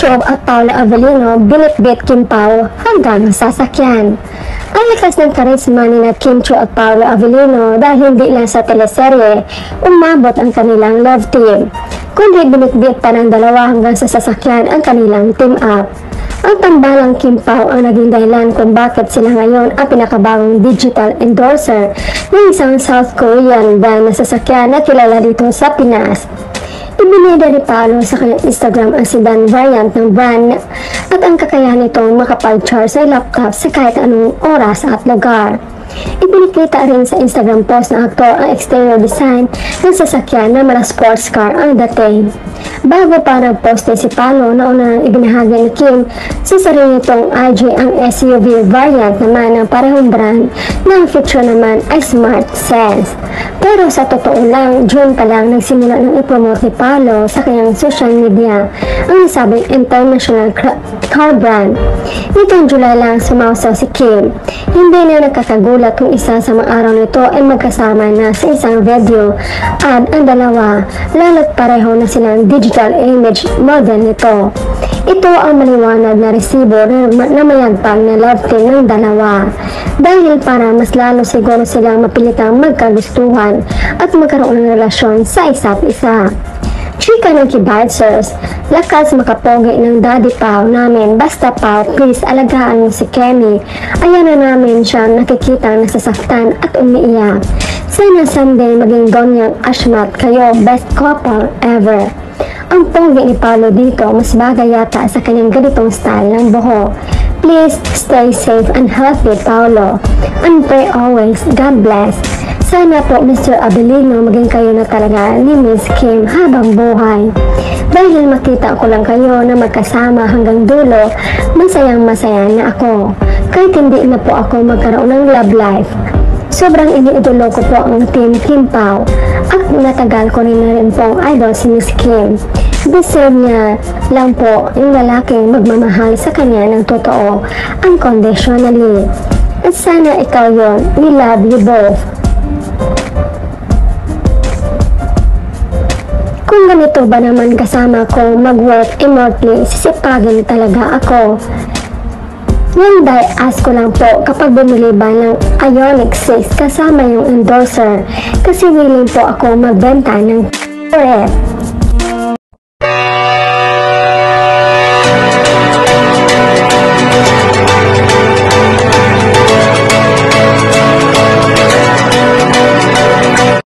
Cho at Paula Avellino binitbit Kim Pao hanggang sasakyan. Ang lakas ng karisma ni na Kim Cho at Paula Avellino dahil hindi lang sa teleserye umabot ang kanilang love team, kundi binitbit pa ng dalawa hanggang sa sasakyan ang kanilang team up. Ang tambalang Kim Pao ang naging dahilan kung bakit sila ngayon ang pinakabagong digital endorser ng isang South Korean brand na sasakyan na kilala dito sa Pinas. Ibinida ni Paolo sa kanyang Instagram ang sedan variant ng brand at ang kakayahan nitong makapag-charge sa laptop sa kahit anong oras at lugar. Ipinakita rin sa Instagram post ng aktor ang exterior design ng sasakyan na mala sports car ang dating. Bago pa nag-post si Paolo na unang ibinahagi ni Kim sa sarili nitong IG ang SUV variant naman ng parehong brand na ang feature naman ay Smart Sense. Pero sa totoo lang, June pa lang nagsimula ng ipromote ni Paolo sa kanyang social media ang nasabing international car brand. Nitong July lang sumausaw si Kim. Hindi na nakakagulat kung isa sa mga araw nito ay magkasama na sa isang video at ang dalawa, lalo't pareho na silang digital image model nito. Ito ang maliwanag na resibo na mayagpag na love team ng dalawa dahil para mas lalo siguro silang mapilitang magkagustuhan at magkaroon ng relasyon sa isa't isa. Chika ng Kibitzers, lakas makapogi ng Daddy Pao namin, basta Pao, please alagaan mo si Kemi. Ayan na namin siya nakikita nasasaktan at umiiyak. Sana someday maging ganyang asmat kayo, best couple ever. Ang pogi ni Paolo dito, mas bagay yata sa kanyang ganitong style ng buhok. Please stay safe and healthy, Paolo. And pray always, God bless. Sana po Mr. Avellino maging kayo na talaga ni Miss Kim habang buhay. Dahil makita ko lang kayo na magkasama hanggang dulo, masayang masaya na ako. Kahit hindi na po ako magkaroon ng love life. Sobrang iniidolo ko po ang team Kim Pao at natagal ko rin po ang idol si Miss Kim. Deserve niya lang po yung lalaking magmamahal sa kanya ng totoo, unconditionally. At sana ikaw yun, we love you both. Kung ganito ba naman kasama ko mag-work remotely, sisipagin talaga ako. Yung die-ask ko lang po kapag bumili ba ng Ioniq 6 kasama yung endorser kasi willing po ako magbenta ng ref.